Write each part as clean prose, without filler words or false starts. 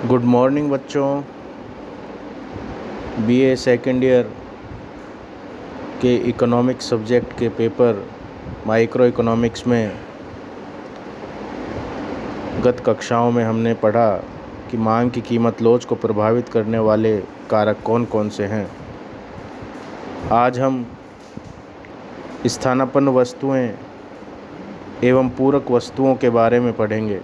Good morning बच्चों। BA second year के economics subject के पेपर माइक्रो इकोनॉमिक्स में गत कक्षाओं में हमने पढ़ा कि मांग की कीमत लोच को प्रभावित करने वाले कारक कौन कौन से हैं। आज हम स्थानापन्न वस्तुएं एवं पूरक वस्तुओं के बारे में पढ़ेंगे।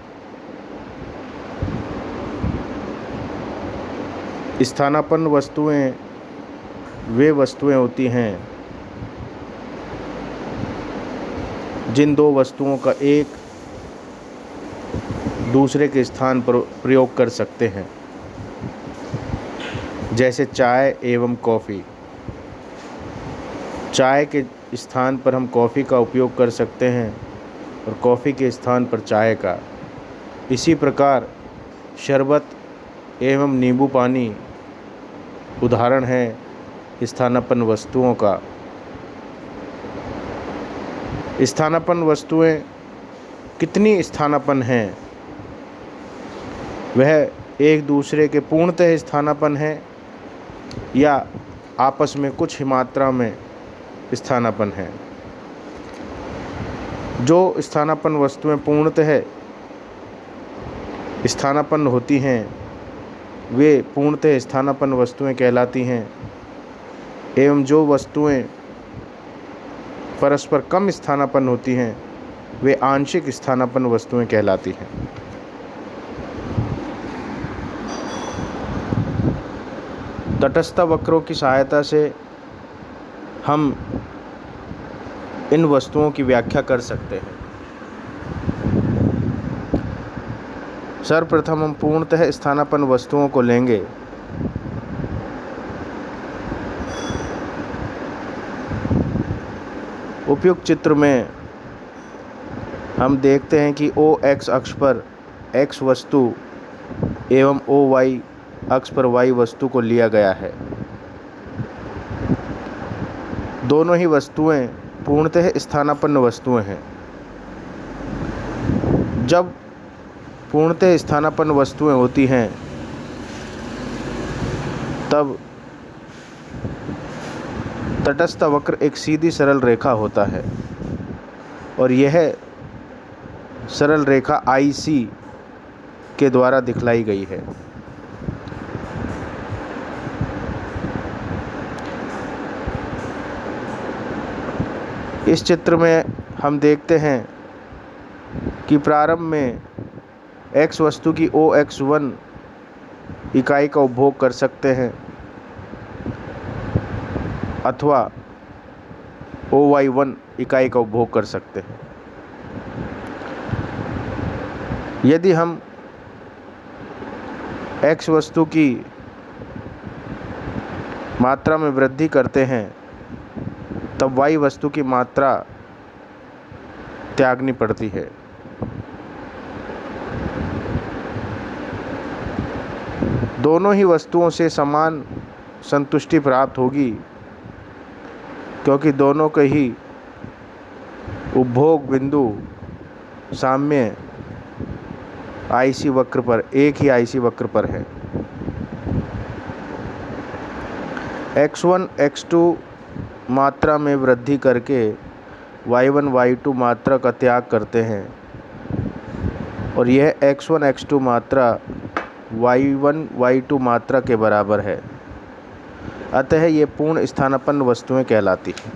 स्थानापन्न वस्तुएं वे वस्तुएं होती हैं जिन दो वस्तुओं का एक दूसरे के स्थान पर प्रयोग कर सकते हैं, जैसे चाय एवं कॉफ़ी। चाय के स्थान पर हम कॉफ़ी का उपयोग कर सकते हैं और कॉफ़ी के स्थान पर चाय का। इसी प्रकार शरबत एवं नींबू पानी उदाहरण है स्थानापन्न वस्तुओं का। स्थानापन्न वस्तुएं कितनी स्थानापन्न हैं? वह एक दूसरे के पूर्णतः स्थानापन्न है या आपस में कुछ मात्रा में स्थानापन्न है। जो स्थानापन्न वस्तुएं पूर्णतः स्थानापन्न होती हैं वे पूर्णतः स्थानापन्न वस्तुएं कहलाती हैं, एवं जो वस्तुएं परस्पर कम स्थानापन्न होती हैं वे आंशिक स्थानापन्न वस्तुएं कहलाती हैं। तटस्थ वक्रों की सहायता से हम इन वस्तुओं की व्याख्या कर सकते हैं। सर्वप्रथम हम पूर्णतः स्थानापन्न वस्तुओं को लेंगे। उपयुक्त चित्र में हम देखते हैं कि ओ एक्स अक्ष पर x वस्तु एवं ओ वाई अक्ष पर y वस्तु को लिया गया है। दोनों ही वस्तुएं पूर्णतः स्थानापन्न वस्तुएं हैं। जब पूर्णतः स्थानापन्न वस्तुएं होती हैं तब तटस्थ वक्र एक सीधी सरल रेखा होता है और यह सरल रेखा IC के द्वारा दिखलाई गई है। इस चित्र में हम देखते हैं कि प्रारंभ में x वस्तु की OX1 इकाई का उपभोग कर सकते हैं अथवा OY1 इकाई का उपभोग कर सकते हैं। यदि हम x वस्तु की मात्रा में वृद्धि करते हैं तब y वस्तु की मात्रा त्यागनी पड़ती है। दोनों ही वस्तुओं से समान संतुष्टि प्राप्त होगी क्योंकि दोनों के ही उपभोग बिंदु साम्य IC वक्र पर एक ही IC वक्र पर है। x1 x2 मात्रा में वृद्धि करके y1 y2 मात्रा का त्याग करते हैं और यह x1 x2 मात्रा y1 y2 मात्रा के बराबर है। अतः ये पूर्ण स्थानापन्न वस्तुएं कहलाती हैं।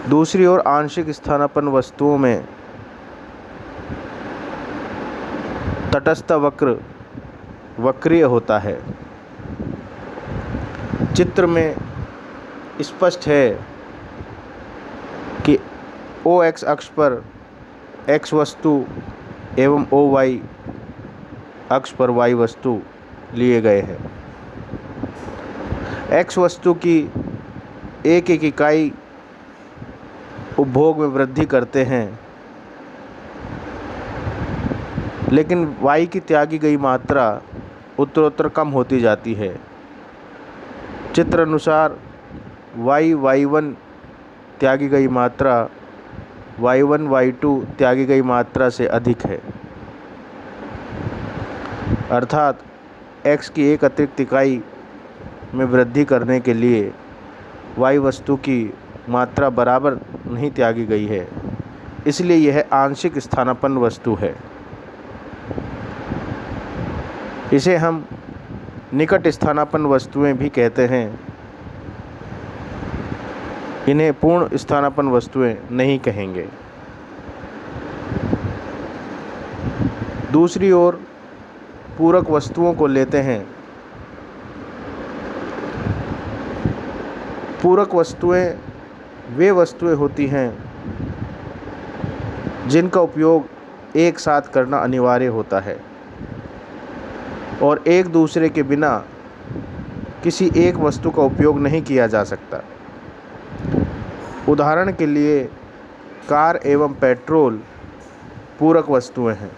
दूसरी ओर आंशिक स्थानापन्न वस्तुओं में तटस्थ वक्र वक्रीय होता है। चित्र में स्पष्ट है कि OX अक्ष पर x वस्तु एवं OY अक्ष पर y वस्तु लिए गए हैं। x वस्तु की एक एक इकाई उपभोग में वृद्धि करते हैं, लेकिन y की त्यागी गई मात्रा उत्तरोत्तर कम होती जाती है। चित्र अनुसार y1 त्यागी गई मात्रा y1 y2 त्यागी गई मात्रा से अधिक है। अर्थात x की एक अतिरिक्त इकाई में वृद्धि करने के लिए y वस्तु की मात्रा बराबर नहीं त्यागी गई है, इसलिए यह आंशिक स्थानापन्न वस्तु है। इसे हम निकट स्थानापन्न वस्तुएं भी कहते हैं। इन्हें पूर्ण स्थानापन्न वस्तुएं नहीं कहेंगे। दूसरी ओर पूरक वस्तुओं को लेते हैं। पूरक वस्तुएं वे वस्तुएं होती हैं जिनका उपयोग एक साथ करना अनिवार्य होता है और एक दूसरे के बिना किसी एक वस्तु का उपयोग नहीं किया जा सकता। उदाहरण के लिए कार एवं पेट्रोल पूरक वस्तुएं हैं।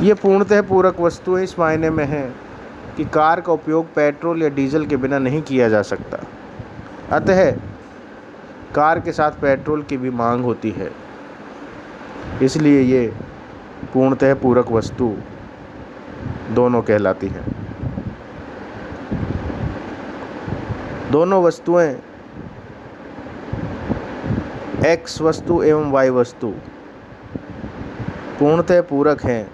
ये पूर्णतः पूरक वस्तुएं इस मायने में हैं कि कार का उपयोग पेट्रोल या डीजल के बिना नहीं किया जा सकता, अतः कार के साथ पेट्रोल की भी मांग होती है, इसलिए ये पूर्णतः पूरक वस्तु दोनों कहलाती हैं। दोनों वस्तुएं x वस्तु एवं y वस्तु पूर्णतः पूरक हैं।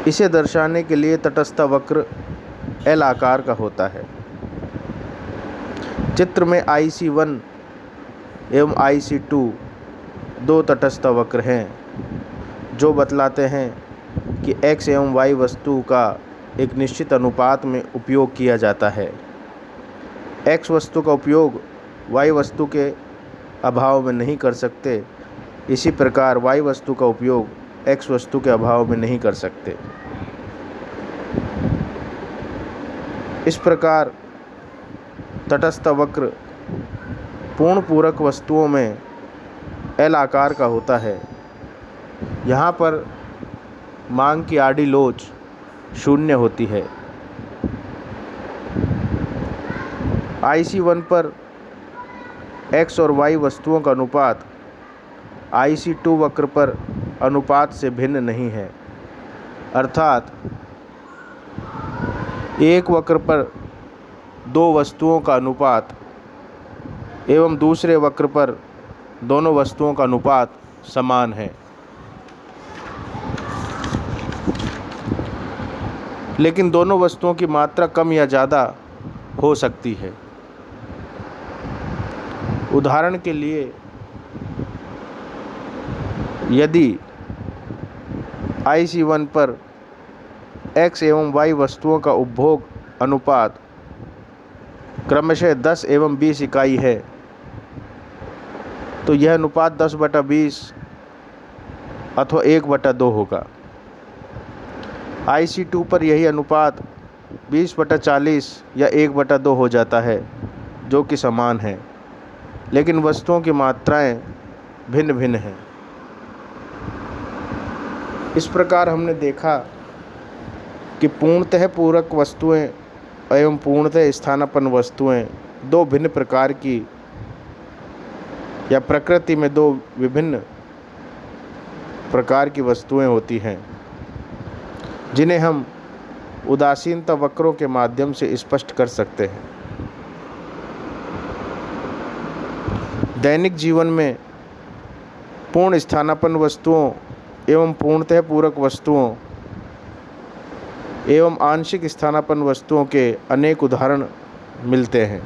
इसे दर्शाने के लिए तटस्थ वक्र L आकार का होता है। चित्र में IC1 एवं IC2 दो तटस्थ वक्र हैं जो बतलाते हैं कि x एवं y वस्तु का एक निश्चित अनुपात में उपयोग किया जाता है। x वस्तु का उपयोग y वस्तु के अभाव में नहीं कर सकते, इसी प्रकार y वस्तु का उपयोग x वस्तु के अभाव में नहीं कर सकते। इस प्रकार तटस्थ वक्र पूर्ण पूरक वस्तुओं में L आकार का होता है। यहाँ पर मांग की आड़ी लोच शून्य होती है। IC1 पर x और y वस्तुओं का अनुपात IC2 वक्र पर अनुपात से भिन्न नहीं है, अर्थात एक वक्र पर दो वस्तुओं का अनुपात एवं दूसरे वक्र पर दोनों वस्तुओं का अनुपात समान है, लेकिन दोनों वस्तुओं की मात्रा कम या ज़्यादा हो सकती है। उदाहरण के लिए यदि IC1 पर x एवं y वस्तुओं का उपभोग अनुपात क्रमशः 10 एवं 20 इकाई है, तो यह अनुपात 10/20 अथवा 1/2 होगा। IC2 पर यही अनुपात 20/40 या 1/2 हो जाता है, जो कि समान है, लेकिन वस्तुओं की मात्राएं भिन्न भिन्न हैं। इस प्रकार हमने देखा कि पूर्णतः पूरक वस्तुएं एवं पूर्णतः स्थानापन्न वस्तुएं दो भिन्न प्रकार की या प्रकृति में दो विभिन्न प्रकार की वस्तुएं होती हैं, जिन्हें हम उदासीनता वक्रों के माध्यम से स्पष्ट कर सकते हैं। दैनिक जीवन में पूर्ण स्थानापन्न वस्तुओं एवं पूर्णतः पूरक वस्तुओं एवं आंशिक स्थानापन्न वस्तुओं के अनेक उदाहरण मिलते हैं।